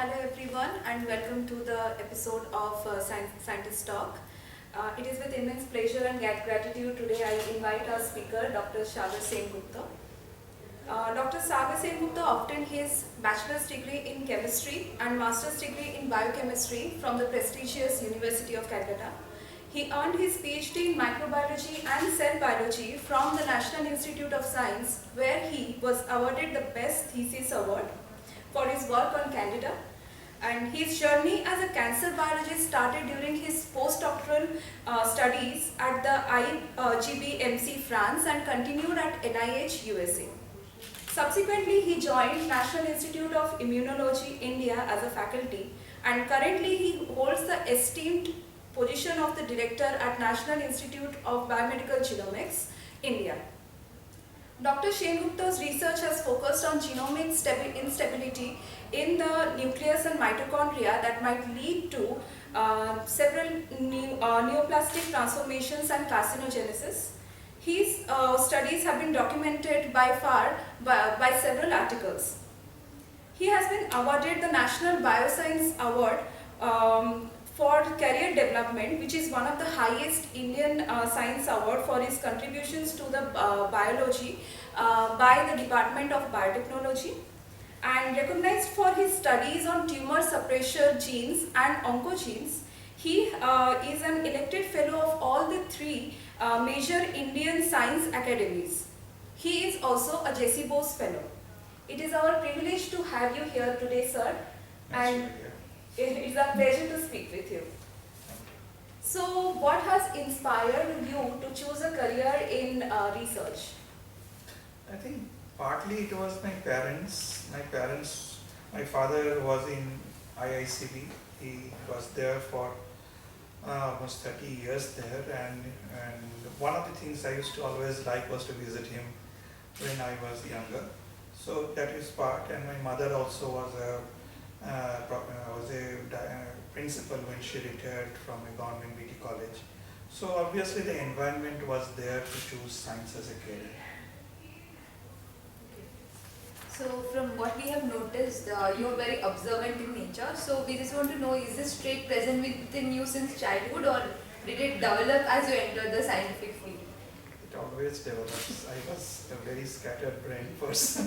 Hello everyone and welcome to the episode of Scientist Talk. It is with immense pleasure and gratitude today I invite our speaker Dr. Sagar Sengupta. Dr. Sagar Sengupta obtained his bachelor's degree in chemistry and master's degree in biochemistry from the prestigious University of Calcutta. He earned his PhD in microbiology and cell biology from the National Institute of Science, where he was awarded the Best Thesis Award for his work on Candida. And his journey as a cancer biologist started during his postdoctoral studies at the IGBMC France and continued at NIH USA. Subsequently, he joined National Institute of Immunology, India as a faculty, and currently he holds the esteemed position of the director at National Institute of Biomedical Genomics, India. Dr. Sengupta's research has focused on genomic instability in the nucleus and mitochondria that might lead to several neoplastic transformations and carcinogenesis. His studies have been documented by several articles. He has been awarded the National Bioscience Award for Career Development, which is one of the highest Indian science award for his contributions to the biology by the Department of Biotechnology, and recognized for his studies on tumor suppressor genes and oncogenes. He is an elected fellow of all the three major Indian science academies. He is also a Jessie Bose Fellow. It is our privilege to have you here today, sir. And it's a pleasure to speak with you. So, what has inspired you to choose a career in research? I think partly it was my parents. My father was in IICB. He was there for almost 30 years there, and one of the things I used to always like was to visit him when I was younger. So that is part, and my mother also was a principal when she retired from a government BT college. So obviously the environment was there to choose science as a career. So from what we have noticed, you are very observant in nature. So we just want to know, is this trait present within you since childhood, or did it develop as you entered the scientific field? It always develops. I was a very scattered brain person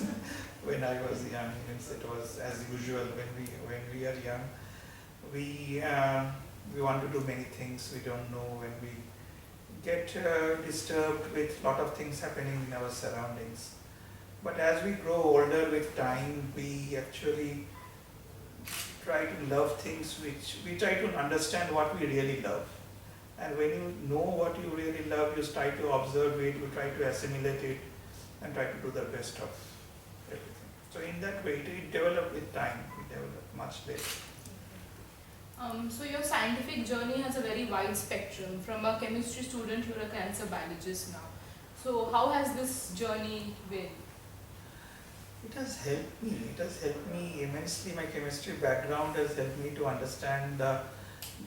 when I was young. It was as usual when we are young. We want to do many things. We don't know when we get disturbed with lot of things happening in our surroundings. But as we grow older with time, we actually try to love things which we try to understand what we really love. And when you know what you really love, you try to observe it, you try to assimilate it, and try to do the best of everything. So in that way, it developed with time, it developed much later. So your scientific journey has a very wide spectrum. From a chemistry student, you're a cancer biologist now. So how has this journey been? It has helped me. It has helped me immensely. My chemistry background has helped me to understand the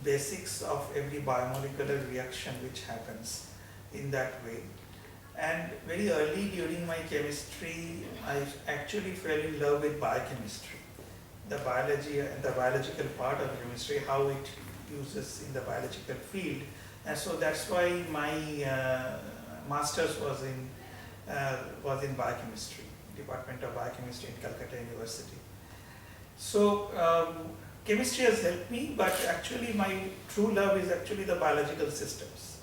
basics of every biomolecular reaction which happens in that way. And very early during my chemistry, I actually fell in love with biochemistry. The biology and the biological part of chemistry, how it uses in the biological field. And so that's why my master's was in biochemistry. Department of Biochemistry in Calcutta University. So chemistry has helped me, but actually my true love is actually the biological systems.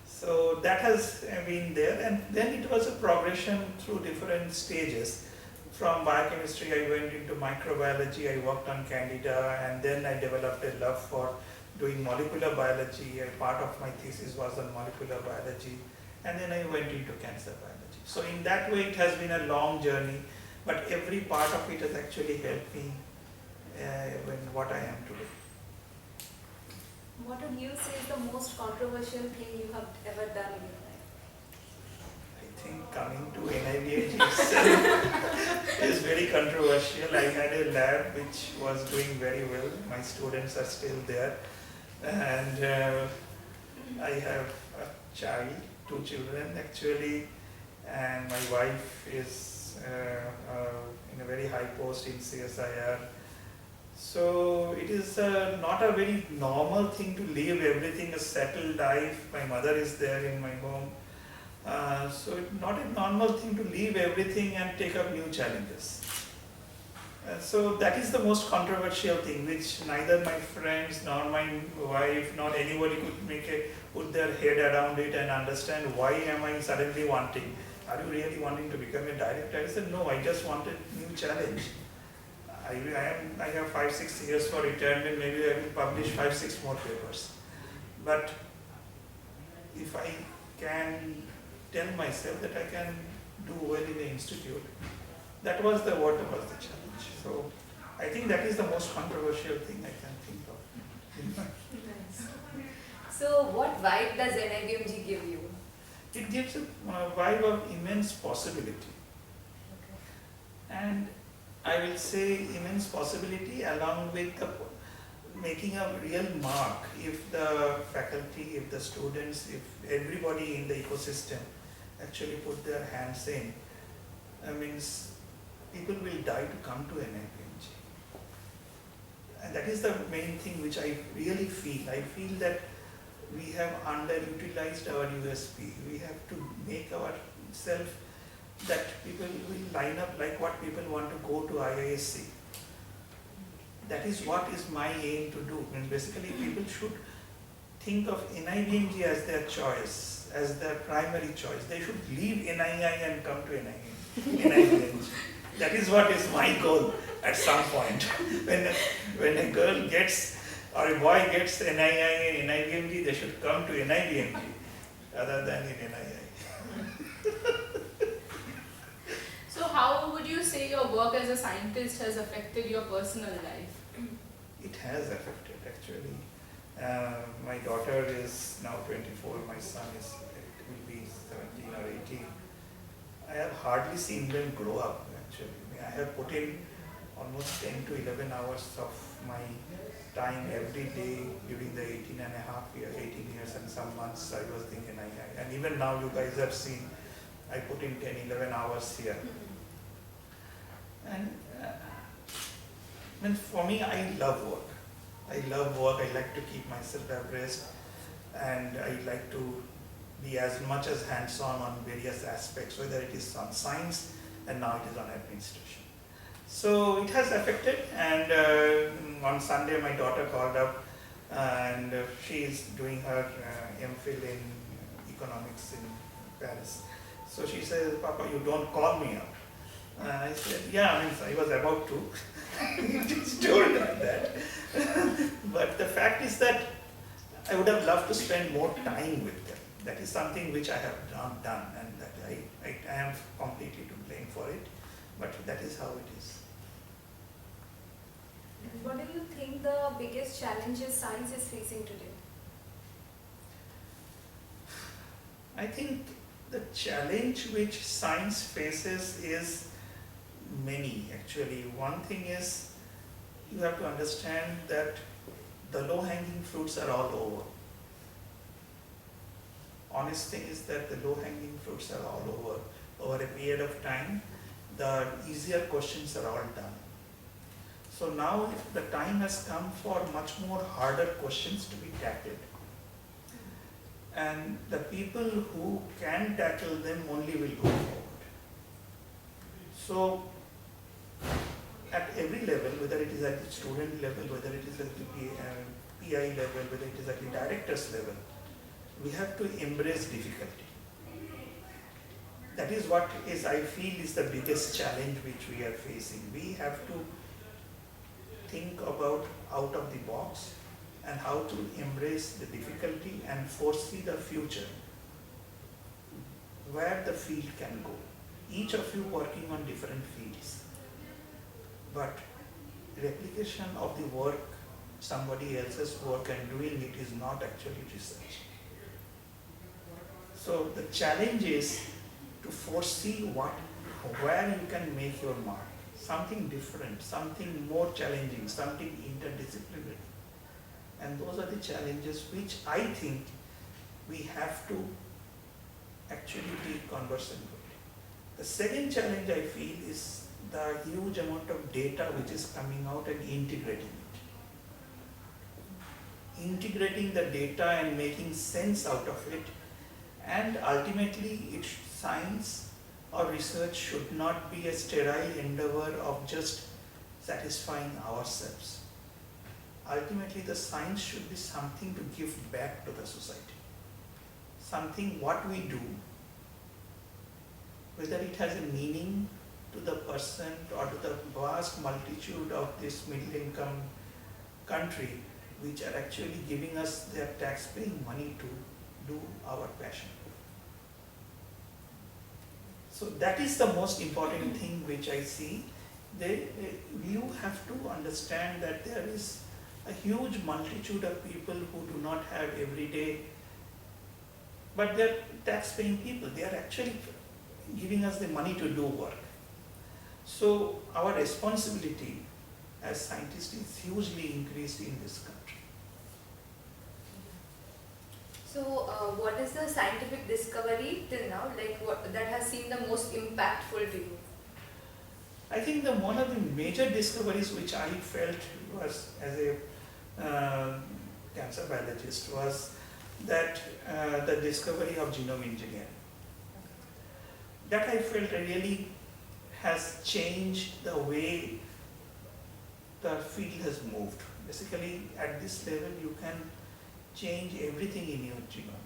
So that has been there, and then it was a progression through different stages. From biochemistry I went into microbiology, I worked on Candida, and then I developed a love for doing molecular biology. A part of my thesis was on molecular biology, and then I went into cancer biology. So in that way it has been a long journey, but every part of it has actually helped me in what I am today. What would you say is the most controversial thing you have ever done in your life? I think coming to NIVH itself is very controversial. I had a lab which was doing very well. My students are still there, and I have a child, 2 children actually. And my wife is in a very high post in CSIR. So is not a very normal thing to leave everything a settled life. My mother is there in my home. So it's not a normal thing to leave everything and take up new challenges. So that is the most controversial thing, which neither my friends nor my wife nor anybody could put their head around it and understand why am I suddenly wanting. Are you really wanting to become a director? I said no, I just wanted new challenge. I have 5-6 years for retirement, maybe I will publish 5-6 more papers. But if I can tell myself that I can do well in the institute, that was the challenge. So I think that is the most controversial thing I can think of. Nice. So what vibe does NIBMG give you? It gives a vibe of immense possibility. And I will say immense possibility along with making a real mark. If the faculty, if the students, if everybody in the ecosystem actually put their hands in, people will die to come to NIPMG. And that is the main thing which I really feel. I feel that we have underutilized our USP. We have to make ourselves that people will line up like what people want to go to IISc. That is what is my aim to do. Basically, people should think of NIBMG as their choice, as their primary choice. They should leave NII and come to NIBMG. That is what is my goal at some point. When a girl gets or a boy gets NII and NIBMG, they should come to NIBMG rather than in NII. So how would you say your work as a scientist has affected your personal life? It has affected actually. My daughter is now 24, my son will be 17 or 18. I have hardly seen them grow up actually. I have put in almost 10 to 11 hours of my time every day during the 18 years and some months I was in NII. And even now you guys have seen I put in 10, 11 hours here. And for me, I love work. I like to keep myself abreast, and I like to be as much as hands-on on various aspects, whether it is on science and now it is on administration. So it has affected, and on Sunday my daughter called up and she is doing her MPhil in economics in Paris. So she says, Papa, you don't call me up. And I said, yeah, I was about to. Just told her that. But the fact is that I would have loved to spend more time with them. That is something which I have not done, and that I am completely to blame for it. But that is how it is. What do you think the biggest challenges science is facing today? I think the challenge which science faces is many actually. One thing is you have to understand that the low-hanging fruits are all over. Honest thing is that the low-hanging fruits are all over. Over a period of time, the easier questions are all done. So now the time has come for much more harder questions to be tackled. And the people who can tackle them only will go forward. So at every level, whether it is at the student level, whether it is at the PI level, whether it is at the director's level, we have to embrace difficulty. That is what is, I feel, is the biggest challenge which we are facing. We have to think about out of the box and how to embrace the difficulty and foresee the future, where the field can go. Each of you working on different fields, but replication of the work, somebody else's work, and doing it is not actually research. So the challenge is to foresee where you can make your mark, something different, something more challenging, something interdisciplinary. And those are the challenges which I think we have to actually be conversant with. The second challenge I feel is the huge amount of data which is coming out and integrating it. integrating the data and making sense out of it, and ultimately science or research should not be a sterile endeavor of just satisfying ourselves. Ultimately, the science should be something to give back to the society. Something what we do, whether it has a meaning to the person or to the vast multitude of this middle income country, which are actually giving us their tax paying money to do our passion. So that is the most important thing which I see. You have to understand that there is a huge multitude of people who do not have everyday, but they're tax paying people. They are actually giving us the money to do work. So our responsibility as scientists is hugely increased in this country. So, what is the scientific discovery till now, like that has seemed the most impactful to you? I think one of the major discoveries which I felt was as a cancer biologist was that the discovery of genome engineering. That I felt really has changed the way the field has moved. Basically, at this level, you can change everything in your genome.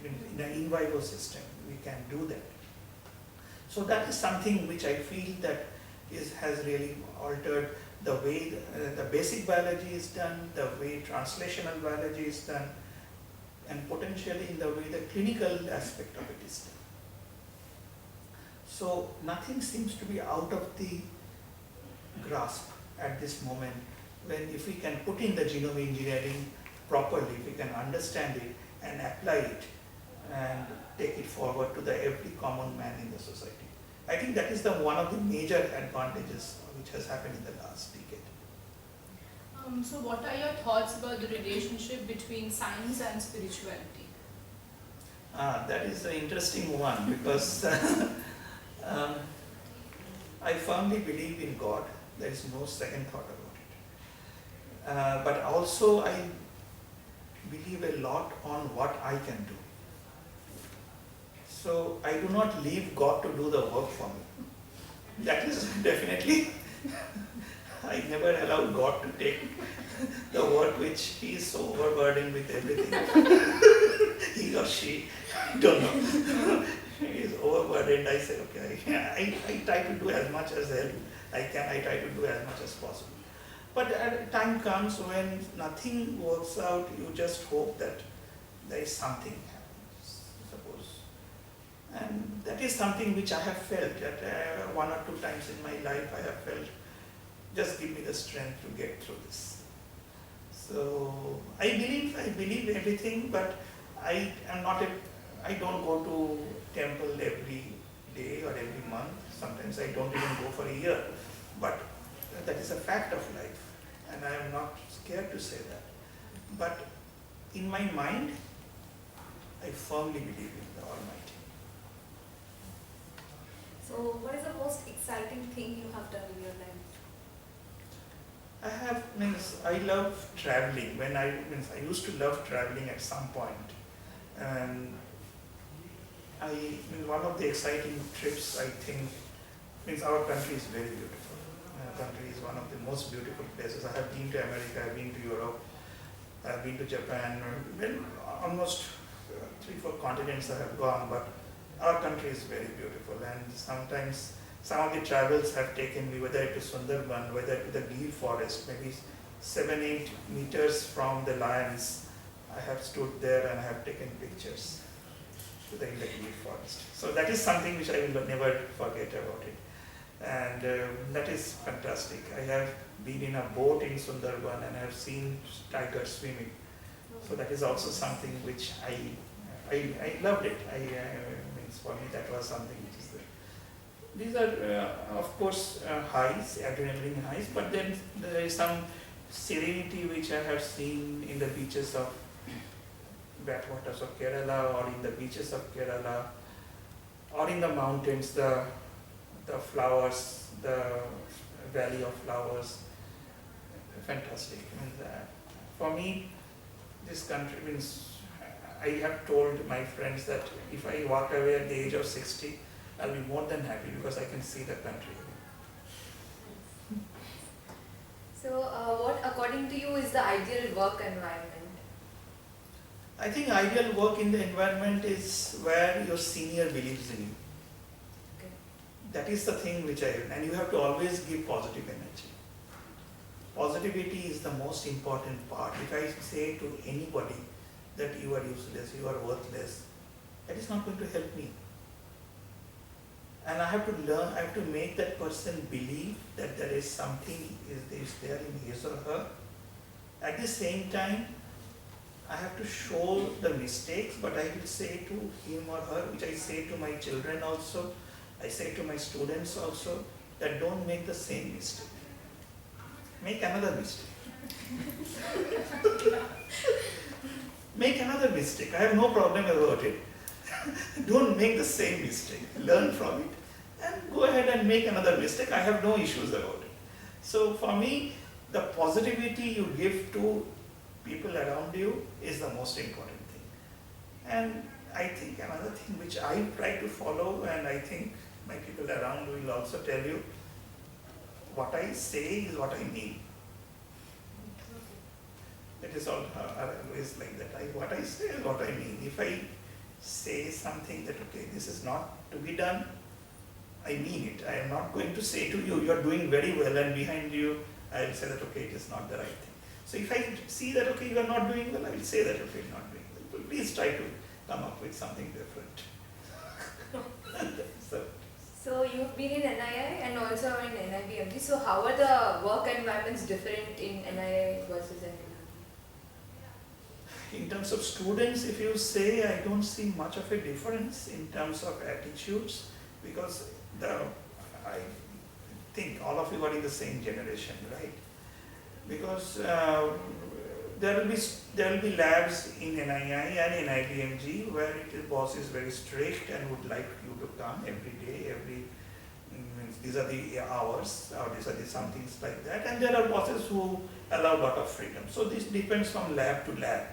In an in vivo system, we can do that. So that is something which I feel that has really altered the way the basic biology is done, the way translational biology is done, and potentially in the way the clinical aspect of it is done. So nothing seems to be out of the grasp at this moment, when if we can put in the genome engineering properly, if we can understand it and apply it and take it forward to every common man in the society. I think that is one of the major advantages which has happened in the last decade. So what are your thoughts about the relationship between science and spirituality? That is an interesting one because I firmly believe in God. There is no second thought about it. But also I believe a lot on what I can do. So I do not leave God to do the work for me. That is definitely, I never allow God to take the work which He is so overburdened with everything. He or she, don't know. He is overburdened. I say, okay, I try to do as much as I can. I try to do as much as possible. But at a time comes when nothing works out, you just hope that there is something happens, suppose. And that is something which I have felt that one or two times in my life I have felt, just give me the strength to get through this. So I believe everything, but I don't go to temple every day or every month. Sometimes I don't even go for a year. But that is a fact of life, and I am not scared to say that. But in my mind, I firmly believe in the Almighty. So, what is the most exciting thing you have done in your life? I love traveling. I used to love traveling at some point. And one of the exciting trips, I think, our country is very beautiful. Our country is one of the most beautiful places. I have been to America, I have been to Europe, I have been to Japan, almost 3-4 continents I have gone, but our country is very beautiful. And sometimes some of the travels have taken me, whether to Sundarban, whether to the Gir forest, maybe 7-8 meters from the lions. I have stood there and I have taken pictures in the Gir forest. So that is something which I will never forget about it. And that is fantastic. I have been in a boat in Sundarban and I have seen tigers swimming. So that is also something which I loved it. For me that was something which is there. These are of course highs, adrenaline highs, but then there is some serenity which I have seen in the beaches of backwaters of Kerala, or in the beaches of Kerala, or in the mountains, the flowers, the valley of flowers, fantastic. And for me, this country means, I have told my friends that if I walk away at the age of 60, I'll be more than happy because I can see the country. So, what according to you is the ideal work environment? I think ideal work in the environment is where your senior believes in you. Okay. That is the thing which and you have to always give positive energy. Positivity is the most important part. If I say to anybody that you are useless, you are worthless, that is not going to help me. And I have to learn, I have to make that person believe that there is something is there in his or her. At the same time, I have to show the mistakes, but I will say to him or her, which I say to my children also, I say to my students also, that don't make the same mistake. Make another mistake. Make another mistake. I have no problem about it. Don't make the same mistake. Learn from it and go ahead and make another mistake. I have no issues about it. So for me, the positivity you give to people around you is the most important thing. And I think another thing which I try to follow, and I think my people around will also tell you, what I say is what I mean. It is always like that. What I say is what I mean. If I say something that, okay, this is not to be done, I mean it. I am not going to say to you, you are doing very well, and behind you, I will say that, okay, it is not the right thing. So if I see that, okay, you are not doing well, I will say that, okay, you are not doing well. But please try to come up with something different. So you've been in NII and also in NIBMG. So how are the work environments different in NII versus NIBMG? In terms of students, if you say, I don't see much of a difference in terms of attitudes, because I think all of you are in the same generation, right? Because there will be labs in NII and in IBMG where the boss is very strict and would like you to come every day, these are the hours, or these are the some things like that. And there are bosses who allow a lot of freedom. So this depends from lab to lab.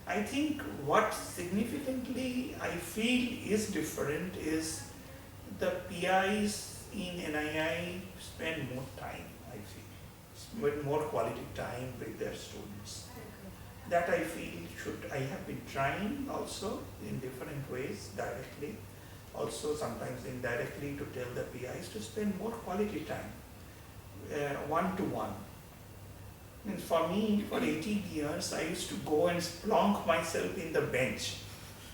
I think what significantly I feel is different is the PIs in NII spend more time, I feel, spend more quality time with their students. That I feel I have been trying also in different ways, directly, also sometimes indirectly, to tell the PIs to spend more quality time, one-to-one. Means for me, for 18 years, I used to go and plonk myself in the bench.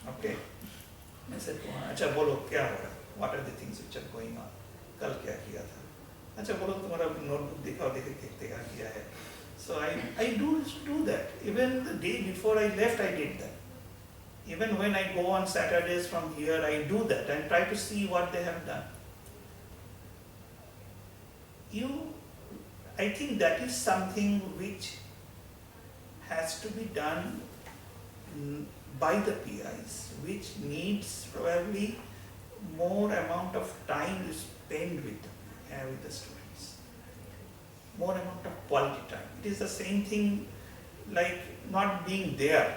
Okay. I said, "Acha bolo kya ho raha? What are the things which are going on? Kal kya kiya tha? Acha bolo tumhara notebook dikhao kya kiya hai." So I do that. Even the day before I left, I did that. Even when I go on Saturdays from here, I do that and try to see what they have done. I think that is something which has to be done by the PIs, which needs probably more amount of time to spend with the students, more amount of quality time. It is the same thing like not being there.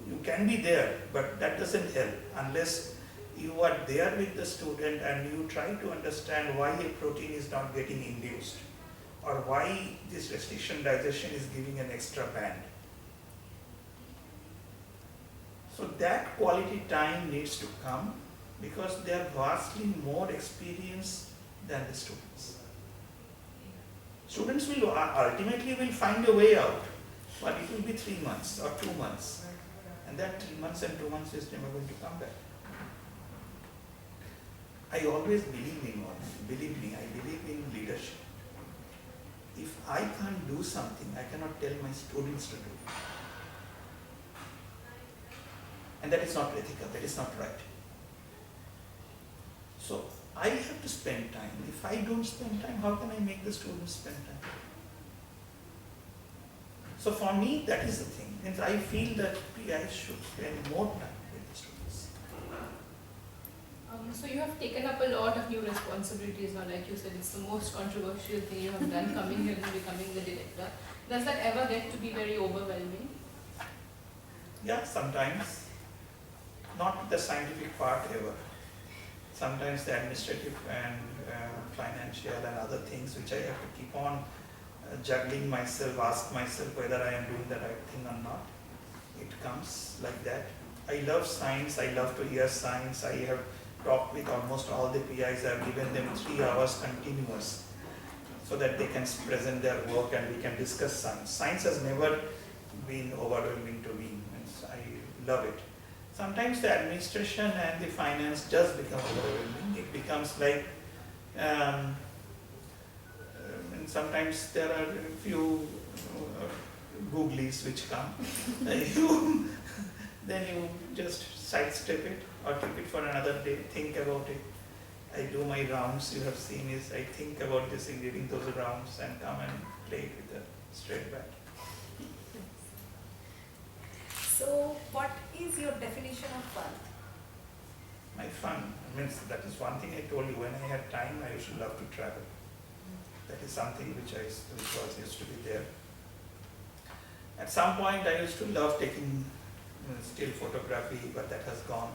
You can be there, but that doesn't help unless you are there with the student and you try to understand why a protein is not getting induced, or why this restriction digestion is giving an extra band. So that quality time needs to come because they are vastly more experienced than the students. Students will ultimately find a way out, but it will be 3 months or 2 months. And that 3 months and 2 months is never going to come back. I always believe in one. Believe me, I believe in leadership. If I can't do something, I cannot tell my students to do it. And that is not ethical, that is not right. So I have to spend time. If I don't spend time, how can I make the students spend time? So for me, that is the thing. And I feel that PIs should spend more time with the students. So you have taken up a lot of new responsibilities now, like you said, it's the most controversial thing you have done, coming here and becoming the director. Does that ever get to be very overwhelming? Yeah, sometimes, not the scientific part ever. Sometimes the administrative and financial and other things which I have to keep on juggling myself, ask myself whether I am doing the right thing or not. It comes like that. I love science, I love to hear science. I have talked with almost all the PIs. I have given them 3 hours continuous so that they can present their work and we can discuss science. Science has never been overwhelming to me. I love it. Sometimes the administration and the finance just become overwhelming. It becomes like, and sometimes there are a few googlies which come. Then you just sidestep it or keep it for another day, think about it. I do my rounds, you have seen is I think about this in giving those rounds and come and play it with a straight bat. So, what is your definition of fun? My fun, means that is one thing I told you, when I had time I used to love to travel. That is something which used to be there. At some point I used to love taking still photography, but that has gone.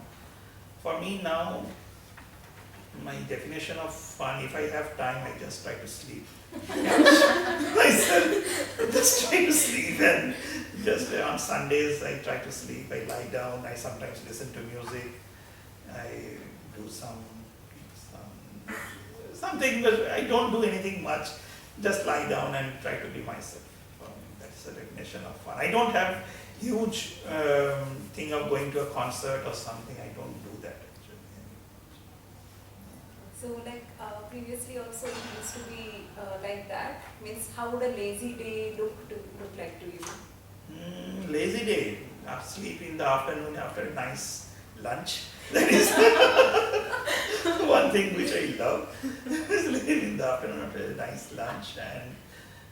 For me now, my definition of fun, if I have time, I just try to sleep. Myself, just try to sleep, and just on Sundays I try to sleep. I lie down, I sometimes listen to music, I do something, but I don't do anything much. Just lie down and try to be myself. That's the definition of fun. I don't have huge thing of going to a concert or something. I don't do that actually. So, like previously also it used to be like that. Means, how would a lazy day look like to you? Lazy day, sleep in the afternoon after a nice lunch. That is one thing which I love. Sleep in the afternoon after a nice lunch.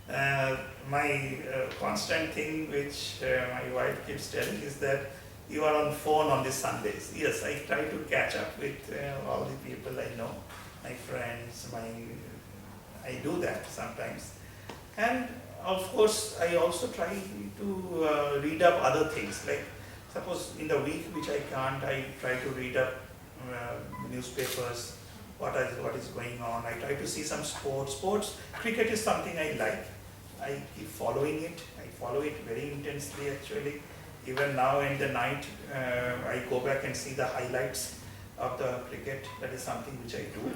And my constant thing which my wife keeps telling is that you are on phone on the Sundays. Yes, I try to catch up with all the people I know, my friends, I do that sometimes. And of course, I also try to read up other things. Like suppose in the week which I can't, I try to read up newspapers, what is going on. I try to see some sports. Cricket is something I like. I keep following it. I follow it very intensely actually. Even now in the night, I go back and see the highlights of the cricket. That is something which I do.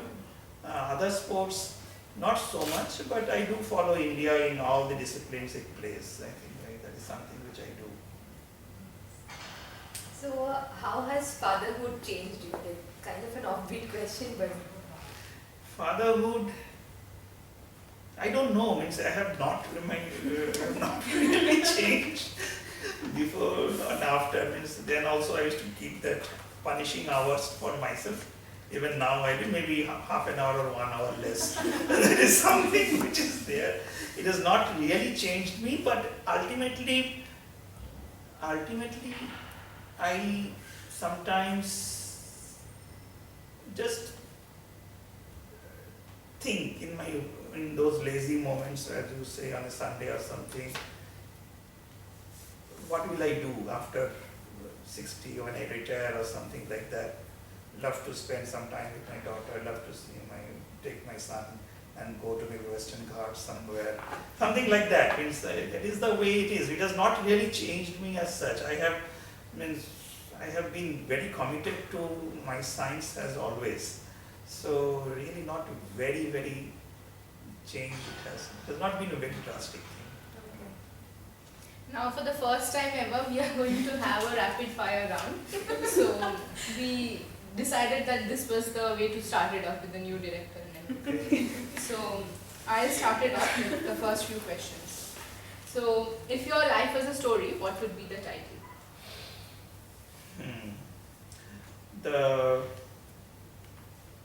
Other sports, not so much, but I do follow India in all the disciplines it plays. I think that is something which I do. So, how has fatherhood changed you? Like, kind of an offbeat question, but Fatherhood, I don't know. Means I have not really changed before and after. Means then also I used to keep that punishing hours for myself. Even now I do maybe half an hour or 1 hour less. That is something which is there. It has not really changed me, but ultimately I sometimes just think in those lazy moments, as you say, on a Sunday or something, what will I do after 60 when I retire or something like that? Love to spend some time with my daughter, love to take my son and go to the Western Ghats somewhere. Something like that. Means that is the way it is. It has not really changed me as such. I have been very committed to my science as always. So really not very, very changed it has. It has not been a very drastic thing. Okay. Now for the first time ever, we are going to have a rapid fire round. So we decided that this was the way to start it off with the new director and everything. So I'll start it off with the first few questions. So if your life was a story, what would be the title?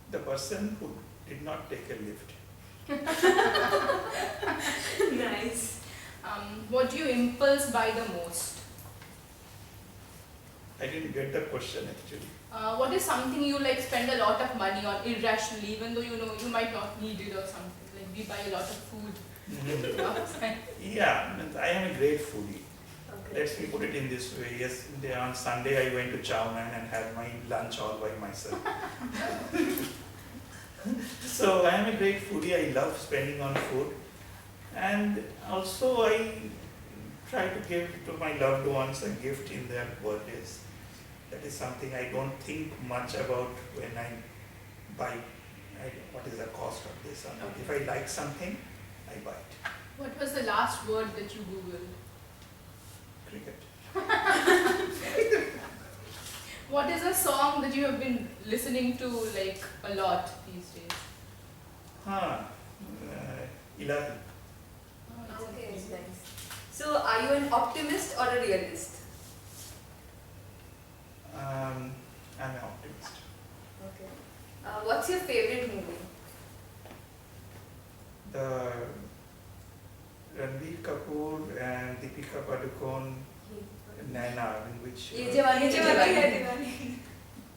The person who did not take a lift. Nice. What do you impulse buy the most? I didn't get the question actually. What is something you like spend a lot of money on irrationally, even though you know you might not need it or something? Like we buy a lot of food. Yeah, I am a great foodie. Okay. Let me put it in this way. Yes, on Sunday I went to Chowman and had my lunch all by myself. So I am a great foodie. I love spending on food, and also I try to give to my loved ones a gift in their birthdays. That is something I don't think much about when I buy. What is the cost of this or not? If I like something, I buy it. What was the last word that you googled? Cricket. What is a song that you have been listening to like a lot these days? Ilahi. Okay, it's nice. So, are you an optimist or a realist? I'm an optimist. Okay. What's your favorite movie? The Ranbir Kapoor and Deepika Padukone, Naina, in which Ye Jawani Hai Jawani Hai Diwani. Diwani.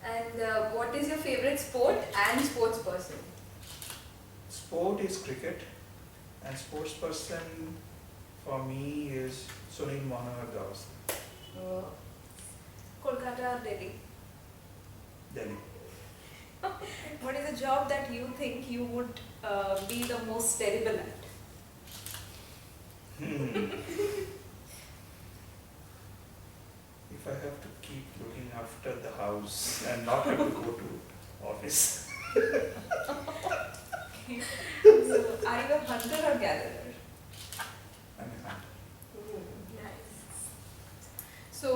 And what is your favorite sport and sports person? sport is cricket, and sports person for me is Sunil Manohar Gavaskar, Kolkata, Delhi. Delhi. What is a job that you think you would be the most terrible at? If I have to keep looking after the house and not have to go to office. So, are you a hunter or gatherer? I'm a hunter. Nice. So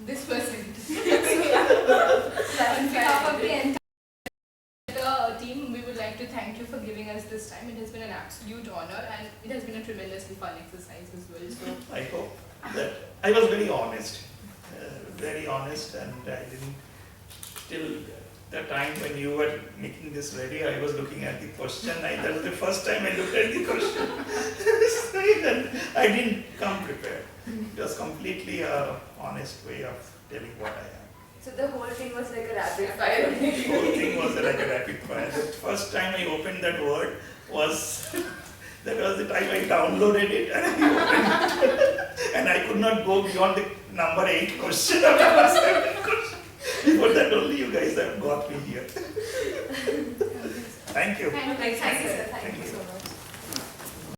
this person. On behalf of the entire team, we would like to thank you for giving us this time. It has been an absolute honor, and it has been a tremendously fun exercise as well. So I hope that I was very honest, and I didn't, till the time when you were making this ready, I was looking at the question. That was the first time I looked at the question. I didn't come prepared. It was completely a honest way of telling what I am. So the whole thing was like a rapid fire. The whole thing was like a rapid fire. The first time I opened that word was, that was the time I downloaded it and I opened it. And I could not go beyond the number 8 question or number 7 question. Before that only you guys have got me here. Thank you. thank you. Thank you, sir. Thank you.